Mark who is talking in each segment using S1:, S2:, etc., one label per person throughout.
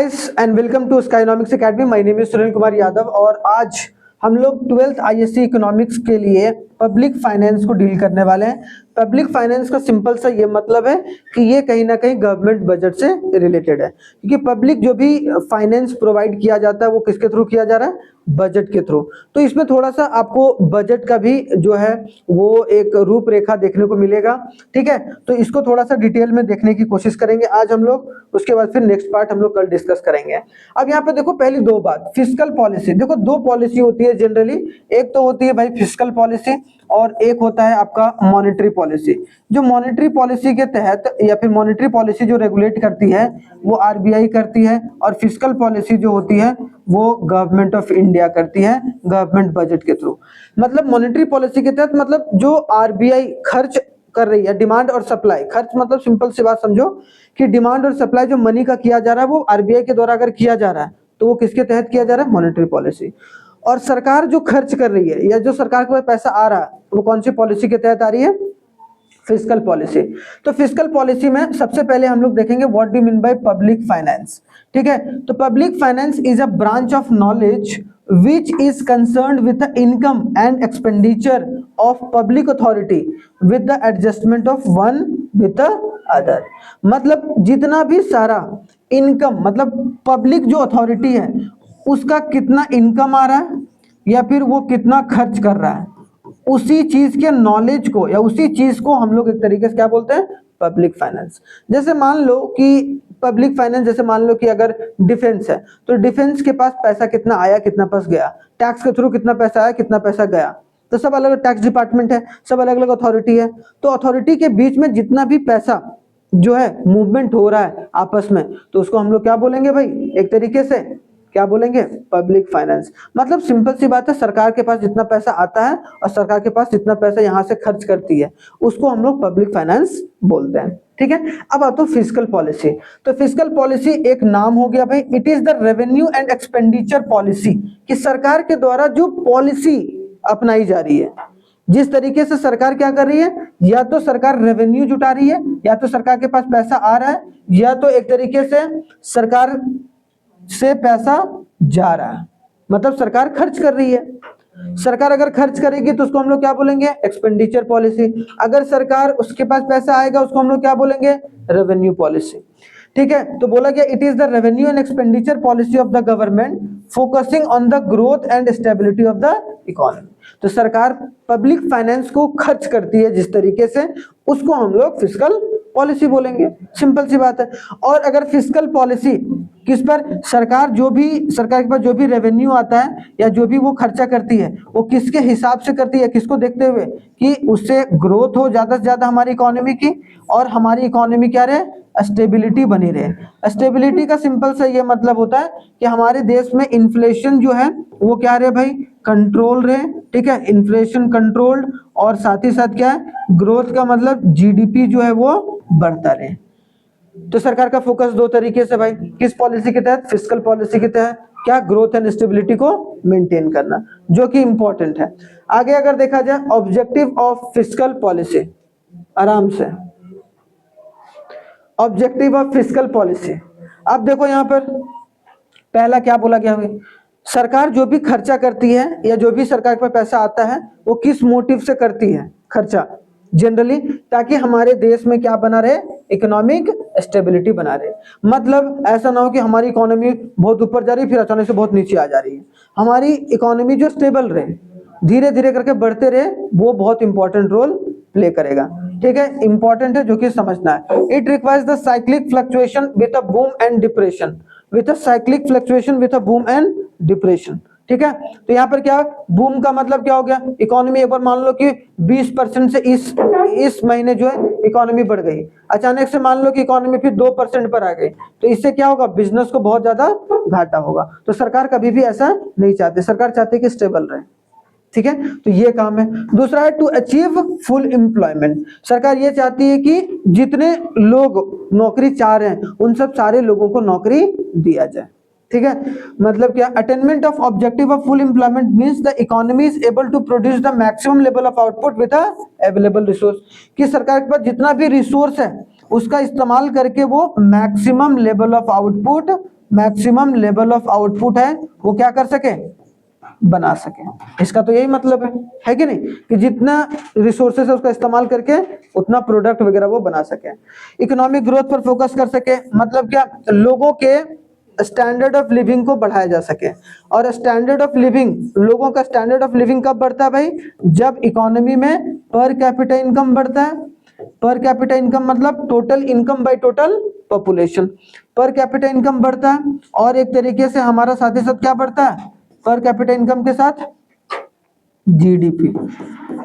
S1: And welcome to Skynomics Academy. My name is Sunil Kumar Yadav और आज हम लोग 12th आईएससी इकोनॉमिक्स के लिए पब्लिक फाइनेंस को डील करने वाले हैं। पब्लिक फाइनेंस का सिंपल सा ये मतलब है कि ये कहीं ना कहीं गवर्नमेंट बजट से रिलेटेड है, क्योंकि पब्लिक जो भी फाइनेंस प्रोवाइड किया जाता है वो किसके थ्रू किया जा रहा है, बजट के थ्रू। तो इसमें थोड़ा सा आपको बजट का भी जो है वो एक रूपरेखा देखने को मिलेगा, ठीक है। तो इसको थोड़ा सा डिटेल में देखने की कोशिश करेंगे आज हम लोग, उसके बाद फिर नेक्स्ट पार्ट हम लोग कल डिस्कस करेंगे। अब यहाँ पे देखो पहली दो बात, फिस्कल पॉलिसी। देखो दो पॉलिसी होती है जनरली, एक तो होती है भाई फिस्कल पॉलिसी और एक होता है आपका मॉनेटरी पॉलिसी। जो मॉनेटरी पॉलिसी के तहत या फिर मॉनेटरी पॉलिसी जो रेगुलेट करती है वो आरबीआई करती है, और फिस्कल पॉलिसी जो होती है वो गवर्नमेंट ऑफ इंडिया करती है गवर्नमेंट बजट के थ्रू। मतलब मॉनेटरी पॉलिसी के तहत मतलब जो आरबीआई खर्च कर रही है, डिमांड और सप्लाई। खर्च मतलब सिंपल सी बात समझो कि डिमांड और सप्लाई जो मनी का किया जा रहा है वो आरबीआई के द्वारा अगर किया जा रहा है तो वो किसके तहत किया जा रहा है, मॉनेटरी पॉलिसी। और सरकार जो खर्च कर रही है या जो सरकार के पास पैसा आ रहा है वो कौन सी पॉलिसी के तहत आ रही है, फिस्कल पॉलिसी। तो फिस्कल पॉलिसी में सबसे पहले हम लोग देखेंगे what do mean by public finance, ठीक है। तो public finance is a branch of knowledge which is concerned with the income and expenditure of public authority with the adjustment of one with the other। मतलब जितना भी सारा income मतलब public जो authority है उसका कितना इनकम आ रहा है या फिर वो कितना खर्च कर रहा है, उसी चीज के नॉलेज को या उसी चीज को हम लोग एक तरीके से क्या बोलते हैं, पब्लिक फाइनेंस। जैसे मान लो कि पब्लिक फाइनेंस, जैसे मान लो कि अगर डिफेंस है तो डिफेंस के पास पैसा कितना आया कितना फंस गया, टैक्स के थ्रू कितना पैसा आया कितना पैसा गया, तो सब अलग अलग टैक्स डिपार्टमेंट है, सब अलग अलग अथॉरिटी है। तो अथॉरिटी के बीच में जितना भी पैसा जो है मूवमेंट हो रहा है आपस में, तो उसको हम लोग क्या बोलेंगे भाई, एक तरीके से क्या बोलेंगे, पब्लिक फाइनेंस। मतलब सिंपल सी बात है, सरकार के पास जितना पैसा आता है और सरकार के पास जितना पैसा यहाँ से खर्च करती है उसको हम लोग पब्लिक फाइनेंस बोलते हैं, ठीक है। अब आता हूँ फिस्कल पॉलिसी। तो फिस्कल पॉलिसी एक नाम हो गया भाई, it is the revenue and expenditure policy, कि सरकार के द्वारा जो पॉलिसी अपनाई जा रही है, जिस तरीके से सरकार क्या कर रही है, या तो सरकार रेवेन्यू जुटा रही है, या तो सरकार के पास पैसा आ रहा है, या तो एक तरीके से सरकार से पैसा जा रहा है, मतलब सरकार खर्च कर रही है। सरकार अगर खर्च करेगी तो उसको हम लोग क्या बोलेंगे, एक्सपेंडिचर पॉलिसी। अगर सरकार उसके पास पैसा आएगा उसको हम लोग क्या बोलेंगे, रेवेन्यू पॉलिसी, ठीक है। तो बोला गया it is the revenue and expenditure policy of the government focusing on the growth and stability of the economy. तो सरकार पब्लिक फाइनेंस को खर्च करती है जिस तरीके से, उसको हम लोग फिस्कल पॉलिसी बोलेंगे, सिंपल सी बात है। और अगर फिस्कल पॉलिसी किस पर, सरकार के पास जो भी रेवेन्यू आता है या जो भी वो खर्चा करती है वो किसके हिसाब से करती है, किसको देखते हुए कि उससे ग्रोथ हो ज्यादा से ज्यादा हमारी इकोनॉमी की, और हमारी इकोनॉमी क्या रहे, स्टेबिलिटी बनी रहे। स्टेबिलिटी का सिंपल सा ये मतलब होता है कि हमारे देश में इन्फ्लेशन जो है वो क्या रहे भाई, कंट्रोल रहे, ठीक है, इन्फ्लेशन कंट्रोल्ड, और साथ ही साथ क्या है, ग्रोथ का मतलब जीडीपी जो है वो बढ़ता रहे। तो सरकार का फोकस दो तरीके से भाई, किस पॉलिसी के तहत, फिस्कल पॉलिसी के तहत, क्या, ग्रोथ एंड स्टेबिलिटी को मेंटेन करना, जो कि इंपॉर्टेंट है। आगे अगर देखा जाए ऑब्जेक्टिव ऑफ फिस्कल पॉलिसी, आराम से, ऑब्जेक्टिव ऑफ फिस्कल पॉलिसी। अब देखो यहाँ पर पहला क्या बोला गया है, सरकार जो भी खर्चा करती है या जो भी सरकार के पास पैसा आता है वो किस मोटिव से करती है खर्चा, जनरली ताकि हमारे देश में क्या बना रहे, इकोनॉमिक स्टेबिलिटी बना रहे। मतलब ऐसा ना हो कि हमारी इकोनॉमी बहुत ऊपर जा रही है फिर अचानक से बहुत नीचे आ जा रही है। हमारी इकोनॉमी जो स्टेबल रहे, धीरे धीरे करके बढ़ते रहे, वो बहुत इंपॉर्टेंट रोल प्ले करेगा, ठीक है, इंपॉर्टेंट है जो कि समझना है। It requires the cyclic fluctuation with a boom and depression, with a cyclic fluctuation with a boom and depression, ठीक है। तो यहाँ पर क्या, बूम का मतलब क्या हो गया, इकोनॉमी एक बार मान लो कि 20% से इस महीने जो है इकोनॉमी बढ़ गई, अचानक से मान लो कि इकोनॉमी फिर 2% पर आ गई, तो इससे क्या होगा, बिजनेस को बहुत ज्यादा घाटा होगा। तो सरकार कभी भी ऐसा नहीं चाहती, सरकार चाहती है कि स्टेबल रहे, ठीक है। तो ये काम है। दूसरा है टू अचीव फुल एम्प्लॉयमेंट, सरकार ये चाहती है कि जितने लोग नौकरी चाह रहे हैं उन सब सारे लोगों को नौकरी दिया जाए, ठीक है। मतलब क्या, attainment of objective of full employment means the economy is able to produce the maximum level of output with the available resource, कि सरकार के पास जितना भी रिसोर्स है उसका इस्तेमाल करके वो maximum level of output maximum level of output है वो क्या कर सके, बना सके। इसका तो यही मतलब है कि नहीं, कि जितना रिसोर्सेस है उसका इस्तेमाल करके उतना प्रोडक्ट वगैरह वो बना सके। इकोनॉमिक ग्रोथ पर फोकस कर सके, मतलब क्या, लोगों के स्टैंडर्ड ऑफ लिविंग को बढ़ाया जा सके। और स्टैंडर्ड ऑफ लिविंग, लोगों का स्टैंडर्ड ऑफ लिविंग कब बढ़ता है भाई, जब इकोनॉमी में पर कैपिटा इनकम बढ़ता है। पर कैपिटा इनकम मतलब total income by total population. Per capita income बढ़ता है और एक तरीके से हमारा साथ ही साथ क्या बढ़ता है, पर कैपिटा इनकम के साथ जीडीपी।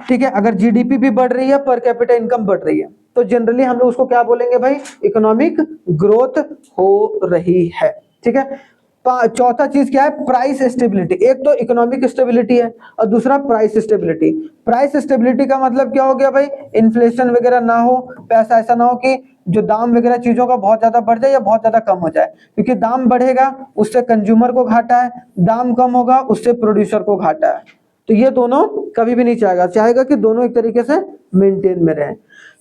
S1: ठीक है, अगर जीडीपी भी बढ़ रही है, पर कैपिटा इनकम बढ़ रही है, तो जनरली हम लोग उसको क्या बोलेंगे भाई, इकोनॉमिक ग्रोथ हो रही है। ठीक है, चौथा चीज क्या है, प्राइस स्टेबिलिटी। एक तो इकोनॉमिक स्टेबिलिटी है और दूसरा प्राइस स्टेबिलिटी। प्राइस स्टेबिलिटी का मतलब क्या हो गया भाई, इन्फ्लेशन वगैरह ना हो, पैसा ऐसा ना हो कि जो दाम वगैरह चीजों का बहुत ज्यादा बढ़ जाए या बहुत ज्यादा कम हो जाए, क्योंकि दाम बढ़ेगा उससे कंज्यूमर को घाटा है, दाम कम होगा उससे प्रोड्यूसर को घाटा है। तो ये दोनों कभी भी नहीं चाहेगा, चाहेगा कि दोनों एक तरीके से मेंटेन में रहें।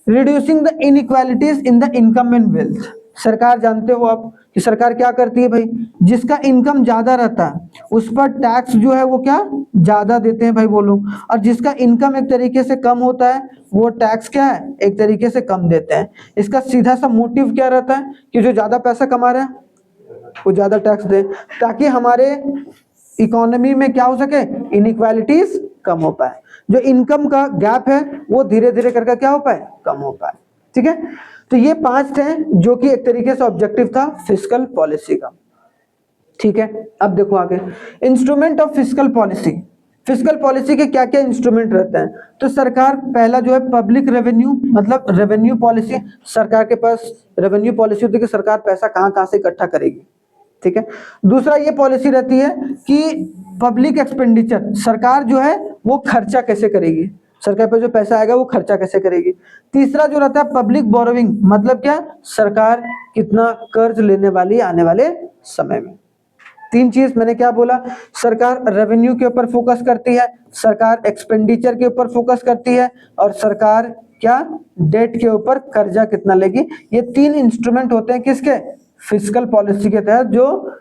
S1: Reducing the inequalities in the income and wealth. सरकार, जानते हो आप कि सरकार क्या करती है भाई, जिसका इनकम ज्यादा रहता है उस पर टैक्स जो है वो क्या ज्यादा देते हैं भाई वो लोग, और जिसका इनकम एक तरीके से कम होता है वो टैक्स क्या है, एक तरीके से कम देते हैं। इसका सीधा सा मोटिव क्या रहता है कि जो ज्यादा पैसा कमा रहे हैं वो ज्यादा टैक्स दे, ताकि हमारे इकोनॉमी में क्या हो सके, इनइक्वालिटीज कम हो पाए, जो इनकम का गैप है वो धीरे धीरे करके क्या हो पाए, कम हो पाए। ठीक है, तो ये 5 थे जो कि एक तरीके से ऑब्जेक्टिव था फिस्कल पॉलिसी का। ठीक है, अब देखो आगे, instrument of fiscal policy. Fiscal policy के क्या क्या इंस्ट्रूमेंट रहते हैं, तो सरकार, पहला जो है पब्लिक रेवेन्यू, मतलब रेवेन्यू पॉलिसी। सरकार के पास रेवेन्यू पॉलिसी होती है कि सरकार पैसा कहां कहां से इकट्ठा करेगी। ठीक है, दूसरा ये पॉलिसी रहती है कि पब्लिक एक्सपेंडिचर, सरकार जो है वो खर्चा कैसे करेगी, सरकार पे जो पैसा आएगा वो खर्चा कैसे करेगी। तीसरा जो रहता है पब्लिक बोरोविंग, मतलब क्या, सरकार कितना कर्ज लेने वाली आने वाले समय में। 3 चीज मैंने क्या बोला, सरकार रेवेन्यू के ऊपर फोकस करती है, सरकार एक्सपेंडिचर के ऊपर फोकस करती है, और सरकार क्या, डेट के ऊपर कर्जा कितना लेगी। ये 3 इंस्ट्रूमेंट होते हैं किसके, फिस्कल पॉलिसी के तहत, जो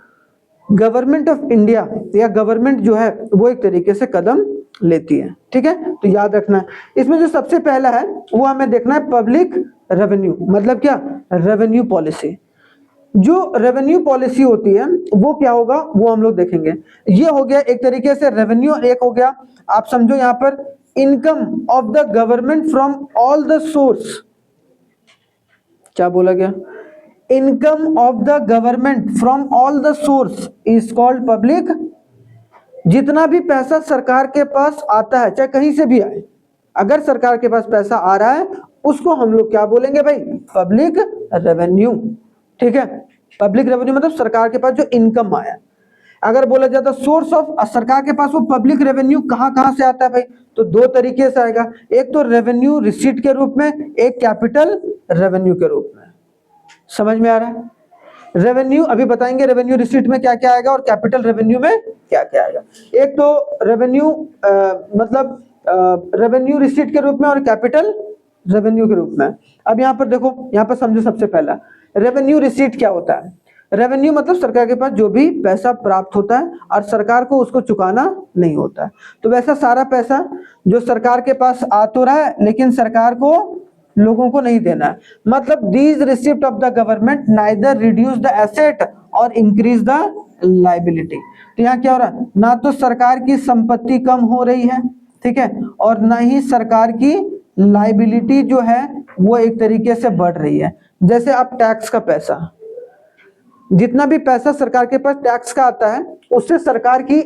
S1: गवर्नमेंट ऑफ इंडिया या गवर्नमेंट जो है वो एक तरीके से कदम लेती है। ठीक है, तो याद रखना है, इसमें जो सबसे पहला है वो हमें देखना है पब्लिक रेवेन्यू, मतलब क्या, रेवेन्यू पॉलिसी। जो रेवेन्यू पॉलिसी होती है वो क्या होगा वो हम लोग देखेंगे। ये हो गया एक तरीके से रेवेन्यू, एक हो गया आप समझो यहाँ पर income of the government from all the source. क्या बोला गया, income of the government from all the source is called public. जितना भी पैसा सरकार के पास आता है, चाहे कहीं से भी आए, अगर सरकार के पास पैसा आ रहा है उसको हम लोग क्या बोलेंगे भाई, पब्लिक रेवेन्यू। ठीक है, पब्लिक रेवेन्यू मतलब सरकार के पास जो इनकम आया। अगर बोला जाता सोर्स ऑफ सरकार के पास वो पब्लिक रेवेन्यू कहां कहां से आता है भाई, तो 2 तरीके से आएगा, एक तो रेवेन्यू रिसीट के रूप में, एक कैपिटल रेवेन्यू के रूप में। समझ में आ रहा है, रेवेन्यू अभी बताएंगे रेवेन्यू रिसीट में क्या क्या आएगा और कैपिटल रेवेन्यू में क्या क्या आएगा। एक तो रेवेन्यू मतलब रेवेन्यू रिसीट के रूप में और कैपिटल रेवेन्यू के रूप में। अब यहाँ पर देखो, यहाँ पर समझो सबसे पहला रेवेन्यू रिसीट क्या होता है। रेवेन्यू मतलब सरकार के पास जो भी पैसा प्राप्त होता है और सरकार को उसको चुकाना नहीं होता है, तो वैसा सारा पैसा जो सरकार के पास आ तो रहा है लेकिन सरकार को लोगों को नहीं देना है, मतलब these receipt of the government neither reduce the asset और इंक्रीज द लाइबिलिटी। तो यहाँ क्या हो रहा है, ना तो सरकार की संपत्ति कम हो रही है, ठीक है, और ना ही सरकार की लाइबिलिटी जो है वो एक तरीके से बढ़ रही है। जैसे आप टैक्स का पैसा, जितना भी पैसा सरकार के पास टैक्स का आता है उससे सरकार की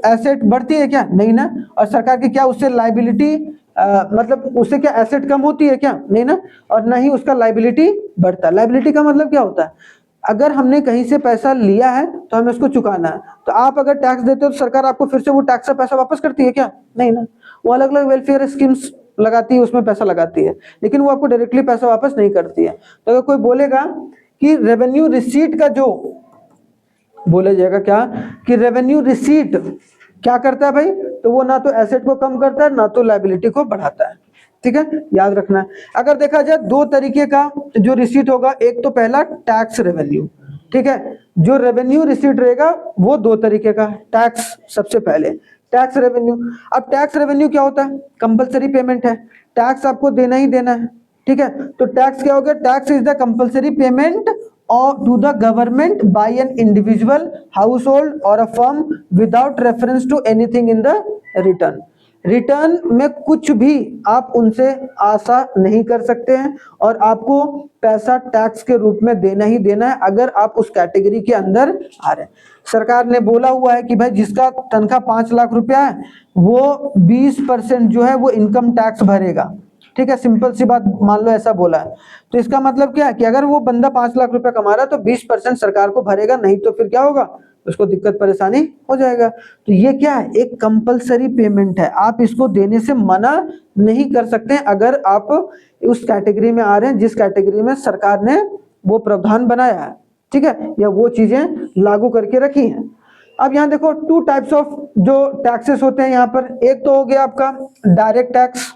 S1: एसेट बढ़ती है क्या, नहीं ना, और सरकार की क्या उससे लाइबिलिटी मतलब उससे क्या एसेट कम होती है क्या, नहीं ना, और ना ही उसका लाइबिलिटी बढ़ता है। लाइबिलिटी का मतलब क्या होता है, अगर हमने कहीं से पैसा लिया है तो हमें उसको चुकाना है, तो आप अगर टैक्स देते हो तो सरकार आपको फिर से वो टैक्स का पैसा वापस करती है क्या, नहीं ना, वो अलग अलग वेलफेयर स्कीम्स लगाती है, उसमें पैसा लगाती है, लेकिन वो आपको डायरेक्टली पैसा वापस नहीं करती है। तो अगर कोई बोलेगा कि रेवेन्यू रिसीट का जो बोला जाएगा क्या कि रेवेन्यू रिसीट क्या करता है भाई, तो वो ना तो एसेट को कम करता है ना तो लायबिलिटी को बढ़ाता है। ठीक है, याद रखना है। अगर देखा जाए 2 तरीके का जो रिसीट होगा, एक तो पहला टैक्स रेवेन्यू, ठीक है। जो रेवेन्यू रिसीट रहेगा वो दो तरीके का, टैक्स सबसे पहले टैक्स रेवेन्यू। अब टैक्स रेवेन्यू क्या होता है? कंपलसरी पेमेंट है, टैक्स आपको देना ही देना है, ठीक है। तो टैक्स क्या हो गया? Tax is the compulsory payment or to the government by an individual, household or a firm without reference to anything in the return। Return में कुछ भी आप उनसे आशा नहीं कर सकते हैं और आपको पैसा टैक्स के रूप में देना ही देना है अगर आप उस कैटेगरी के अंदर आ रहे हैं। सरकार ने बोला हुआ है कि भाई जिसका तनख्वाह 5 लाख रुपया है वो 20% जो है वो इनकम टैक्स भरेगा, ठीक है। सिंपल सी बात, मान लो ऐसा बोला है तो इसका मतलब क्या है कि अगर वो बंदा 5 लाख रुपया कमा रहा है तो 20% सरकार को भरेगा, नहीं तो फिर क्या होगा? उसको दिक्कत परेशानी हो जाएगा। तो ये क्या है? एक कंपलसरी पेमेंट है, आप इसको देने से मना नहीं कर सकते अगर आप उस कैटेगरी में आ रहे हैं जिस कैटेगरी में सरकार ने वो प्रावधान बनाया है, ठीक है, या वो चीजें लागू करके रखी हैं। अब यहाँ देखो 2 टाइप्स ऑफ जो टैक्सेस होते हैं यहाँ पर। एक तो हो गया आपका डायरेक्ट टैक्स,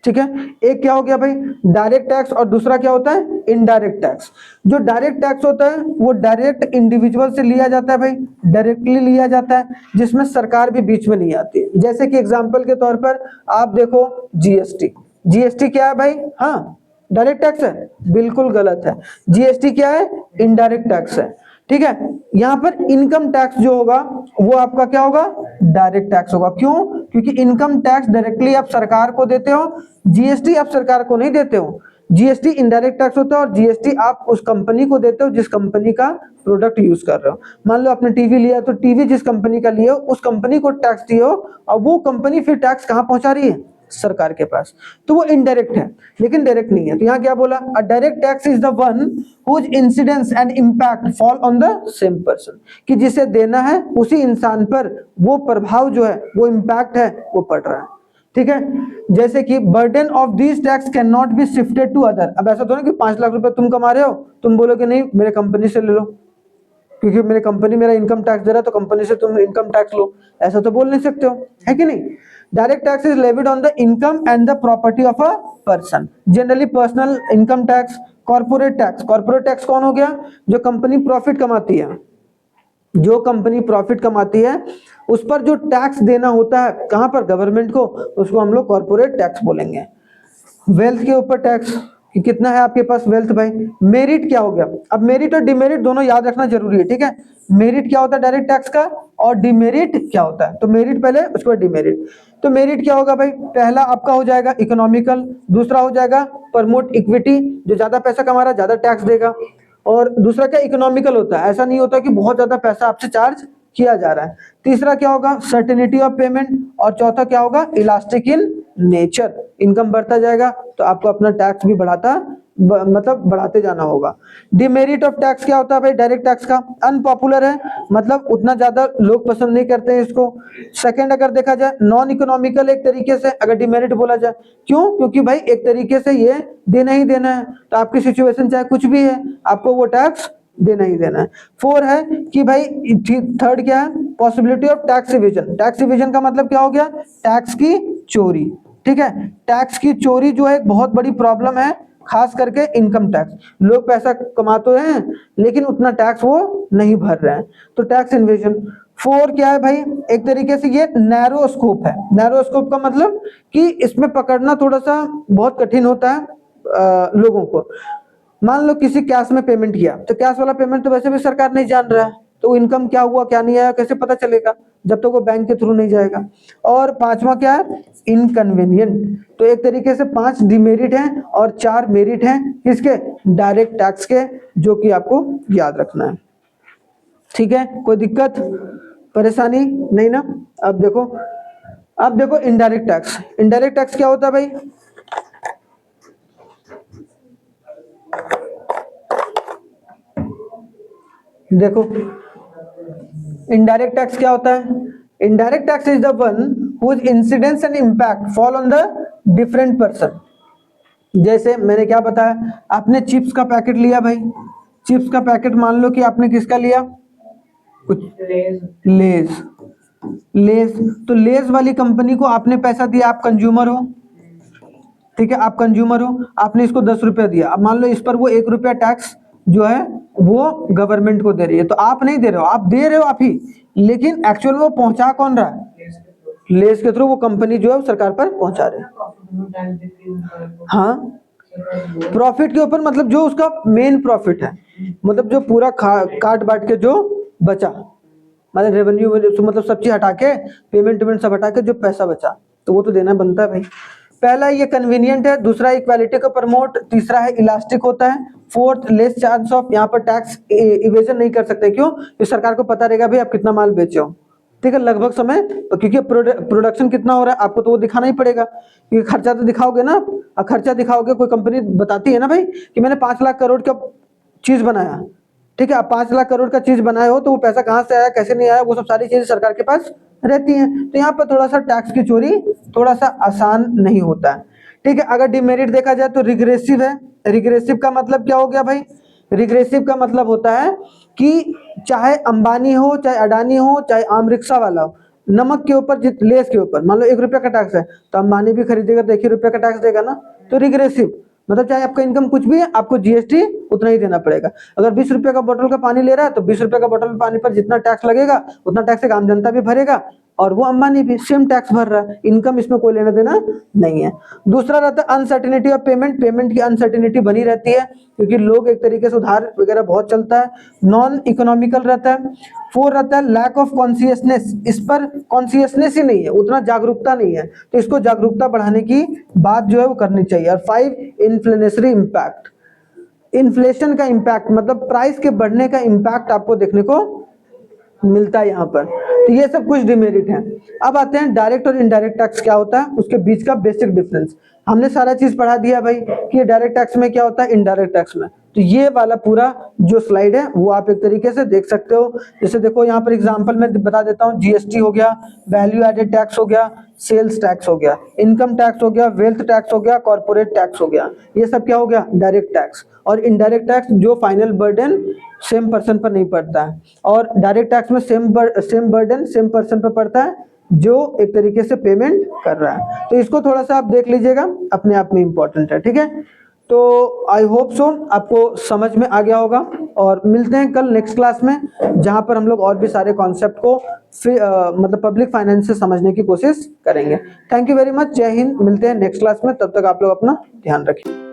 S1: ठीक है। एक क्या हो गया भाई? Direct tax. और दूसरा क्या होता है? Indirect tax. जो डायरेक्ट टैक्स होता है वो डायरेक्ट इंडिविजुअल से लिया जाता है भाई, डायरेक्टली लिया जाता है, जिसमें सरकार भी बीच में नहीं आती है। जैसे कि एग्जांपल के तौर पर आप देखो जीएसटी। जीएसटी क्या है भाई? हाँ, डायरेक्ट टैक्स है? बिल्कुल गलत है। जीएसटी क्या है? इनडायरेक्ट टैक्स है, ठीक है। यहाँ पर इनकम टैक्स जो होगा वो आपका क्या होगा? डायरेक्ट टैक्स होगा। क्यों? क्योंकि इनकम टैक्स डायरेक्टली आप सरकार को देते हो, जीएसटी आप सरकार को नहीं देते हो। जीएसटी इनडायरेक्ट टैक्स होता है और जीएसटी आप उस कंपनी को देते हो जिस कंपनी का प्रोडक्ट यूज कर रहे हो। मान लो आपने टीवी लिया तो टीवी जिस कंपनी का लिया उस कंपनी को टैक्स दिए हो और वो कंपनी फिर टैक्स कहाँ पहुंचा रही है? सरकार के पास। तो वो इनडायरेक्ट है लेकिन डायरेक्ट नहीं है। तो यहाँ क्या बोला? A direct tax is the one whose incidence and impact fall on the same person, कि जिसे देना है उसी इंसान पर वो प्रभाव जो है वो इम्पैक्ट है वो पड़ रहा है, ठीक है। जैसे कि burden of this tax can not be shifted to other. अब ऐसा तो नहीं कि 5 लाख रुपए तुम कमा रहे हो, तुम बोलोगे नहीं मेरे कंपनी से ले लो क्योंकि मेरी कंपनी मेरा इनकम टैक्स दे रहा है तो कंपनी से तुम इनकम टैक्स लो, ऐसा तो बोल नहीं सकते हो, है कि नहीं। Direct tax is levied on the income and the property of a person, generally personal income tax. Corporate tax, corporate tax कौन हो गया? जो कंपनी प्रॉफिट कमाती है, जो कंपनी प्रॉफिट कमाती है उस पर जो टैक्स देना होता है कहां पर? गवर्नमेंट को, उसको हम लोग कॉर्पोरेट टैक्स बोलेंगे। वेल्थ के ऊपर टैक्स कि कितना है आपके पास वेल्थ भाई। मेरिट क्या हो गया? अब मेरिट और डिमेरिट दोनों याद रखना जरूरी है, ठीक है। मेरिट क्या होता है डायरेक्ट टैक्स का और डिमेरिट क्या होता है? तो मेरिट पहले उसके बाद डिमेरिट। तो मेरिट क्या होगा भाई? पहला आपका हो जाएगा इकोनॉमिकल, दूसरा हो जाएगा प्रमोट इक्विटी, जो ज्यादा पैसा कमा रहा है ज्यादा टैक्स देगा। और दूसरा क्या? इकोनॉमिकल होता है, ऐसा नहीं होता कि बहुत ज्यादा पैसा आपसे चार्ज किया जा रहा है। तीसरा क्या होगा? Certainty of payment. और चौथा क्या होगा? Elastic in nature. इनकम बढ़ता जाएगा तो आपको अपना टैक्स भी मतलब बढ़ाते जाना होगा। डिमेरिट ऑफ टैक्स क्या होता है भाई? डायरेक्ट टैक्स का अनपॉपुलर है, मतलब उतना ज्यादा लोग पसंद नहीं करते हैं इसको। सेकंड अगर देखा जाए नॉन इकोनॉमिकल एक तरीके से अगर डिमेरिट बोला जाए। क्यों? क्योंकि भाई एक तरीके से ये देना ही देना है, तो आपकी सिचुएशन चाहे कुछ भी है आपको वो टैक्स देना ही देना है। 4 है कि भाई, थर्ड क्या है? Possibility of tax evasion. Tax evasion का मतलब क्या हो गया? टैक्स की चोरी, ठीक है। टैक्स की चोरी जो है एक बहुत बड़ी प्रॉब्लम है, खास करके इनकम टैक्स। लोग पैसा कमाते हैं लेकिन उतना टैक्स वो नहीं भर रहे हैं, तो टैक्स इवेजन। 4 क्या है भाई? एक तरीके से ये नैरो स्कोप है। नैरो स्कोप का मतलब कि इसमें पकड़ना थोड़ा सा बहुत कठिन होता है लोगों को। मान लो किसी कैश में पेमेंट किया तो कैश वाला पेमेंट तो वैसे भी सरकार नहीं जान रहा है, तो इनकम क्या हुआ क्या नहीं आया कैसे पता चलेगा जब तक वो बैंक के थ्रू नहीं जाएगा। और 5वां क्या है? इनकन्वीनियंट। तो एक तरीके से 5 डिमेरिट हैं और 4 मेरिट हैं किसके? डायरेक्ट टैक्स के, जो कि आपको याद रखना है, ठीक है। कोई दिक्कत परेशानी नहीं ना? अब देखो इनडायरेक्ट टैक्स। इनडायरेक्ट टैक्स क्या होता है भाई? देखो इनडायरेक्ट टैक्स क्या होता है? Indirect tax is the one whose incidence and impact fall on the different person. जैसे मैंने क्या बताया, आपने चिप्स का पैकेट लिया भाई, चिप्स का पैकेट मान लो कि आपने किसका लिया? कुछ लेज। तो लेज वाली कंपनी को आपने पैसा दिया, आप कंज्यूमर हो, ठीक है, आप कंज्यूमर हो, आपने इसको 10 रुपया दिया। अब मान लो इस पर वो 1 रुपया टैक्स जो है वो गवर्नमेंट को दे रही है। तो आप नहीं दे रहे हो, आप दे रहे हो आप ही, लेकिन एक्चुअल में वो पहुंचा कौन रहा है? लेस के थ्रू वो कंपनी जो है वो सरकार पर पहुंचा रही है। हाँ, प्रॉफिट के ऊपर मतलब जो उसका मेन प्रॉफिट है, मतलब जो पूरा काट बांट के जो बचा, मतलब रेवेन्यू मतलब सब चीज हटा के, पेमेंट सब हटा के जो पैसा बचा, तो वो तो देना बनता है भाई। पहला ये कन्वीनियंट है, दूसरा इक्वालिटी को प्रमोट, तीसरा है इलास्टिक होता है, फोर्थ लेस चांस ऑफ, यहाँ पर टैक्स इवेजन नहीं कर सकते, क्यों? क्योंकि सरकार को पता रहेगा भाई आप कितना माल बेचे हो, ठीक है, लगभग समय, क्योंकि प्रोडक्शन कितना हो रहा है आपको तो वो दिखाना ही पड़ेगा, क्योंकि खर्चा तो दिखाओगे ना, और खर्चा दिखाओगे, कोई कंपनी बताती है ना भाई कि मैंने 5 लाख करोड़ का चीज बनाया, ठीक है, आप 5 लाख करोड़ का चीज बनाए हो, तो वो पैसा कहाँ से आया, कैसे नहीं आया, वो सब सारी चीजें सरकार के पास रहती हैं। तो यहाँ पर थोड़ा सा टैक्स की चोरी थोड़ा सा आसान नहीं होता है, ठीक है। अगर डिमेरिट देखा जाए तो रिग्रेसिव है। रिग्रेसिव का मतलब क्या हो गया भाई? रिग्रेसिव का मतलब होता है कि चाहे अंबानी हो, चाहे अडानी हो, चाहे आम रिक्शा वाला हो, नमक के ऊपर लेस के ऊपर मान लो 1 रुपया का टैक्स है, तो अंबानी भी खरीदेगा तो 1 ही रुपया का टैक्स देगा ना। तो रिग्रेसिव मतलब चाहे आपका इनकम कुछ भी है, आपको जीएसटी उतना ही देना पड़ेगा। अगर 20 रुपये का बोतल का पानी ले रहा है, तो 20 रुपये का बोतल पानी पर जितना टैक्स लगेगा उतना टैक्स एक आम जनता भी भरेगा, और वो अंबानी भी सेम टैक्स भर रहा है, इनकम इसमें कोई लेना देना नहीं है। दूसरा रहता है अनसर्टिनिटी ऑफ पेमेंट, पेमेंट की अनसर्टिनिटी बनी रहती है, क्योंकि लोग एक तरीके से उधार वगैरह बहुत चलता है, नॉन इकोनॉमिकल रहता है। 4 रहता है लैक ऑफ कॉन्शियसनेस, इस पर कॉन्शियसनेस ही नहीं है, उतना जागरूकता नहीं है, तो इसको जागरूकता बढ़ाने की बात जो है वो करनी चाहिए। और 5 इन्फ्लेशनरी इम्पैक्ट, इन्फ्लेशन का इम्पैक्ट मतलब प्राइस के बढ़ने का इम्पैक्ट आपको देखने को मिलता है यहाँ पर। तो ये सब कुछ डिमेरिट हैं। अब आते हैं डायरेक्ट और इनडायरेक्ट टैक्स क्या होता है, उसके बीच का बेसिक डिफरेंस। हमने सारा चीज पढ़ा दिया भाई कि डायरेक्ट टैक्स में क्या होता है, इनडायरेक्ट टैक्स में। तो ये वाला पूरा जो स्लाइड है वो आप एक तरीके से देख सकते हो। जैसे देखो यहाँ पर एग्जांपल में बता देता हूँ, जीएसटी हो गया, वैल्यू एडेड टैक्स हो गया, सेल्स टैक्स हो गया, इनकम टैक्स हो गया, वेल्थ टैक्स हो गया, कॉर्पोरेट टैक्स हो गया, ये सब क्या हो गया, डायरेक्ट टैक्स। और इनडायरेक्ट टैक्स जो फाइनल बर्डन सेम पर्सन पर नहीं पड़ता है, और डायरेक्ट टैक्स में सेम बर्डन सेम पर्सन पर पड़ता है जो एक तरीके से पेमेंट कर रहा है। तो इसको थोड़ा सा आप देख लीजिएगा, अपने आप में इंपॉर्टेंट है, ठीक है। तो आई होप सो आपको समझ में आ गया होगा, और मिलते हैं कल नेक्स्ट क्लास में, जहां पर हम लोग और भी सारे कॉन्सेप्ट को मतलब पब्लिक फाइनेंस से समझने की कोशिश करेंगे। थैंक यू वेरी मच, जय हिंद। मिलते हैं नेक्स्ट क्लास में, तब तक आप लोग अपना ध्यान रखिए।